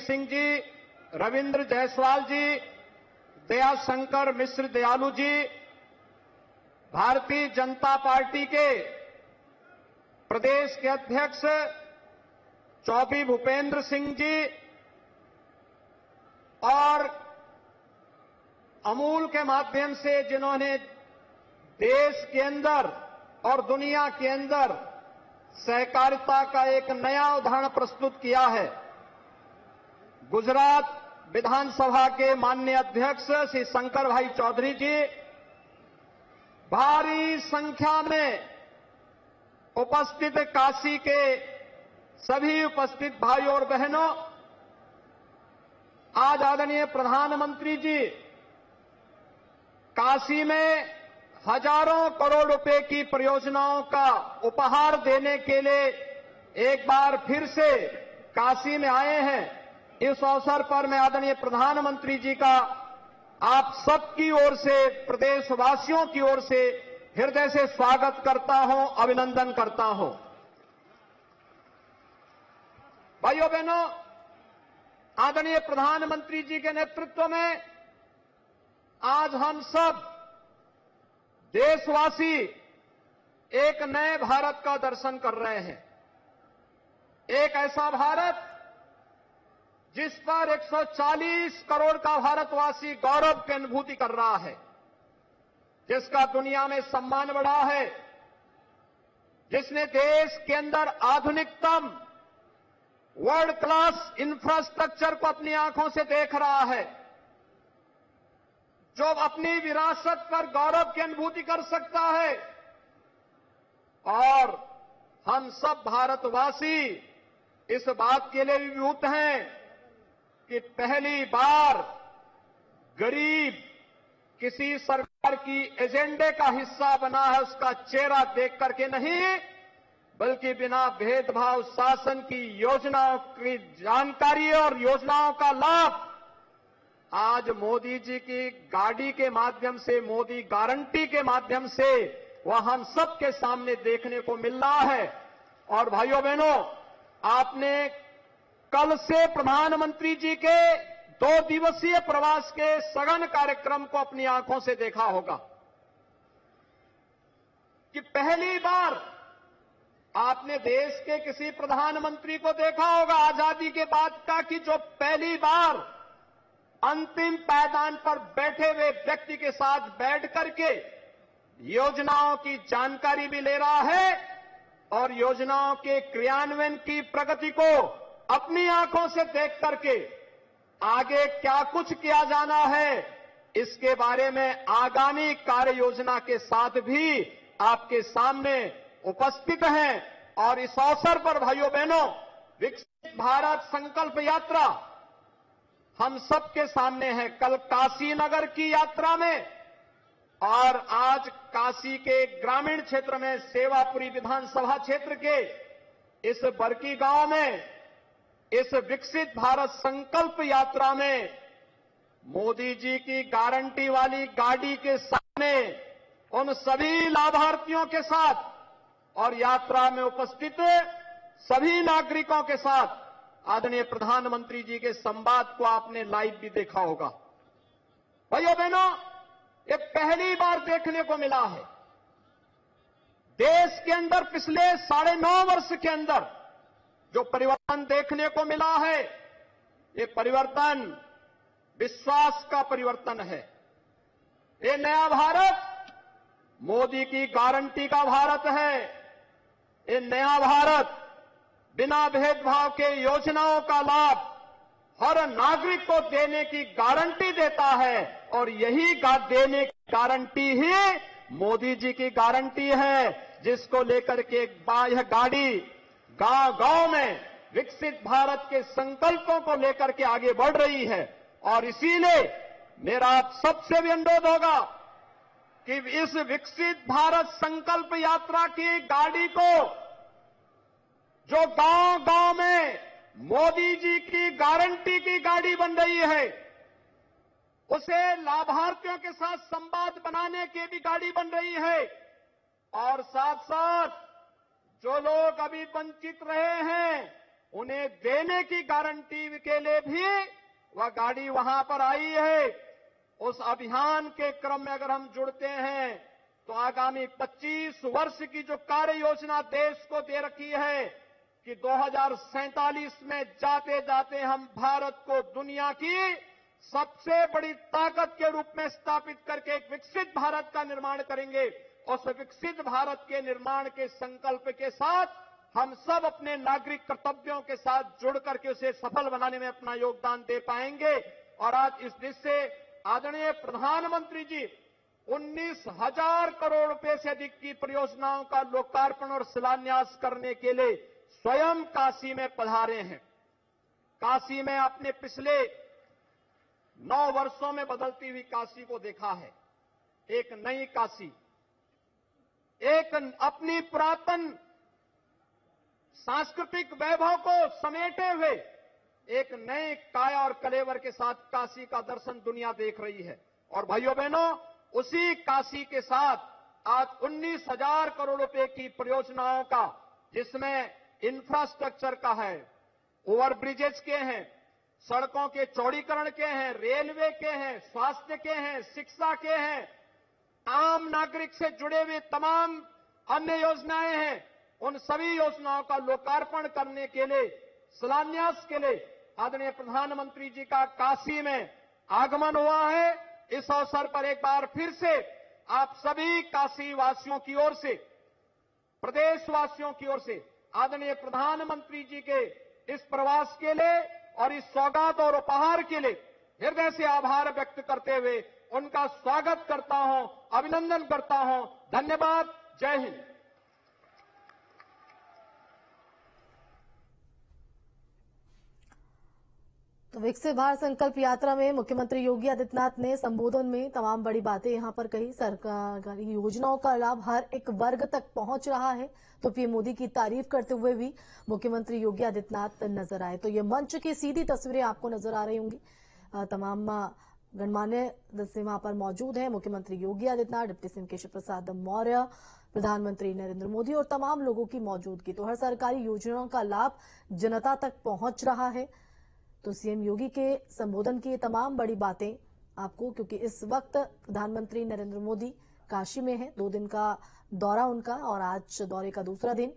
सिंह जी, रविंद्र जायसवाल जी, दयाशंकर मिश्र दयालु जी, भारतीय जनता पार्टी के प्रदेश के अध्यक्ष चौधरी भूपेंद्र सिंह जी और अमूल के माध्यम से जिन्होंने देश के अंदर और दुनिया के अंदर सहकारिता का एक नया उदाहरण प्रस्तुत किया है, गुजरात विधानसभा के माननीय अध्यक्ष श्री शंकर भाई चौधरी जी, भारी संख्या में उपस्थित काशी के सभी उपस्थित भाइयों और बहनों, आज आदरणीय प्रधानमंत्री जी काशी में हजारों करोड़ रुपए की परियोजनाओं का उपहार देने के लिए एक बार फिर से काशी में आए हैं। इस अवसर पर मैं आदरणीय प्रधानमंत्री जी का आप सबकी ओर से, प्रदेशवासियों की ओर से हृदय से स्वागत करता हूं, अभिनंदन करता हूं। भाइयों बहनों, आदरणीय प्रधानमंत्री जी के नेतृत्व में आज हम सब देशवासी एक नए भारत का दर्शन कर रहे हैं। एक ऐसा भारत जिस पर 140 करोड़ का भारतवासी गौरव की अनुभूति कर रहा है, जिसका दुनिया में सम्मान बढ़ा है, जिसने देश के अंदर आधुनिकतम वर्ल्ड क्लास इंफ्रास्ट्रक्चर को अपनी आंखों से देख रहा है, जो अपनी विरासत पर गौरव की अनुभूति कर सकता है। और हम सब भारतवासी इस बात के लिए विभूत हैं कि पहली बार गरीब किसी सरकार की एजेंडे का हिस्सा बना है, उसका चेहरा देख करके नहीं, बल्कि बिना भेदभाव शासन की योजनाओं की जानकारी और योजनाओं का लाभ आज मोदी जी की गाड़ी के माध्यम से, मोदी गारंटी के माध्यम से वह हम सबके सामने देखने को मिल रहा है। और भाइयों बहनों, आपने कल से प्रधानमंत्री जी के 2 दिवसीय प्रवास के सघन कार्यक्रम को अपनी आंखों से देखा होगा कि पहली बार आपने देश के किसी प्रधानमंत्री को देखा होगा आजादी के बाद का कि जो पहली बार अंतिम पायदान पर बैठे हुए व्यक्ति के साथ बैठ करके योजनाओं की जानकारी भी ले रहा है और योजनाओं के क्रियान्वयन की प्रगति को अपनी आंखों से देख करके आगे क्या कुछ किया जाना है, इसके बारे में आगामी कार्य योजना के साथ भी आपके सामने उपस्थित हैं। और इस अवसर पर भाइयों बहनों, विकसित भारत संकल्प यात्रा हम सबके सामने है। कल काशी नगर की यात्रा में और आज काशी के ग्रामीण क्षेत्र में सेवापुरी विधानसभा क्षेत्र के इस बरकी गांव में इस विकसित भारत संकल्प यात्रा में मोदी जी की गारंटी वाली गाड़ी के सामने उन सभी लाभार्थियों के साथ और यात्रा में उपस्थित सभी नागरिकों के साथ आदरणीय प्रधानमंत्री जी के संवाद को आपने लाइव भी देखा होगा। भाइयों बहनों, ये पहली बार देखने को मिला है देश के अंदर पिछले 9.5 वर्ष के अंदर जो परिवर्तन देखने को मिला है, ये परिवर्तन विश्वास का परिवर्तन है। ये नया भारत मोदी की गारंटी का भारत है। ये नया भारत बिना भेदभाव के योजनाओं का लाभ हर नागरिक को देने की गारंटी देता है और यही देने की गारंटी ही मोदी जी की गारंटी है, जिसको लेकर के यह गाड़ी गांव-गांव में विकसित भारत के संकल्पों को लेकर के आगे बढ़ रही है। और इसीलिए मेरा आप सबसे भी अनुरोध होगा कि इस विकसित भारत संकल्प यात्रा की गाड़ी को जो गांव-गांव में मोदी जी की गारंटी की गाड़ी बन रही है, उसे लाभार्थियों के साथ संवाद बनाने की भी गाड़ी बन रही है। और साथ साथ जो लोग अभी वंचित रहे हैं, उन्हें देने की गारंटी के लिए भी वह गाड़ी वहां पर आई है। उस अभियान के क्रम में अगर हम जुड़ते हैं तो आगामी 25 वर्ष की जो कार्य योजना देश को दे रखी है कि 2047 में जाते जाते हम भारत को दुनिया की सबसे बड़ी ताकत के रूप में स्थापित करके एक विकसित भारत का निर्माण करेंगे। उस विकसित भारत के निर्माण के संकल्प के साथ हम सब अपने नागरिक कर्तव्यों के साथ जुड़ करके उसे सफल बनाने में अपना योगदान दे पाएंगे। और आज इस दृष्टि से आदरणीय प्रधानमंत्री जी 19,000 करोड़ रुपए से अधिक की परियोजनाओं का लोकार्पण और शिलान्यास करने के लिए स्वयं काशी में पधारे हैं। काशी में आपने पिछले 9 वर्षों में बदलती हुई काशी को देखा है। एक नई काशी, एक अपनी पुरातन सांस्कृतिक वैभव को समेटे हुए एक नए काया और कलेवर के साथ काशी का दर्शन दुनिया देख रही है। और भाइयों बहनों, उसी काशी के साथ आज 19,000 करोड़ रुपए की परियोजनाओं का, जिसमें इंफ्रास्ट्रक्चर का है, ओवरब्रिजेज के हैं, सड़कों के चौड़ीकरण के हैं, रेलवे के हैं, स्वास्थ्य के हैं, शिक्षा के हैं, आम नागरिक से जुड़े हुए तमाम अन्य योजनाएं हैं, उन सभी योजनाओं का लोकार्पण करने के लिए, शिलान्यास के लिए आदरणीय प्रधानमंत्री जी का काशी में आगमन हुआ है। इस अवसर पर एक बार फिर से आप सभी काशी वासियों की ओर से, प्रदेशवासियों की ओर से आदरणीय प्रधानमंत्री जी के इस प्रवास के लिए और इस सौगात और उपहार के लिए हृदय से आभार व्यक्त करते हुए उनका स्वागत करता हूं, अभिनंदन करता हूं। धन्यवाद। जय हिंद। तो विकसित भारत संकल्प यात्रा में मुख्यमंत्री योगी आदित्यनाथ ने संबोधन में तमाम बड़ी बातें यहां पर कही। सरकारी योजनाओं का लाभ हर एक वर्ग तक पहुंच रहा है, तो पीएम मोदी की तारीफ करते हुए भी मुख्यमंत्री योगी आदित्यनाथ नजर आए। तो ये मंच की सीधी तस्वीरें आपको नजर आ रही होंगी। तमाम गणमान्य सदस्य वहां पर मौजूद हैं। मुख्यमंत्री योगी आदित्यनाथ, डिप्टी सीएम केशव प्रसाद मौर्य, प्रधानमंत्री नरेंद्र मोदी और तमाम लोगों की मौजूदगी। तो हर सरकारी योजनाओं का लाभ जनता तक पहुंच रहा है। तो सीएम योगी के संबोधन की तमाम बड़ी बातें आपको, क्योंकि इस वक्त प्रधानमंत्री नरेंद्र मोदी काशी में हैं, 2 दिन का दौरा उनका और आज दौरे का दूसरा दिन।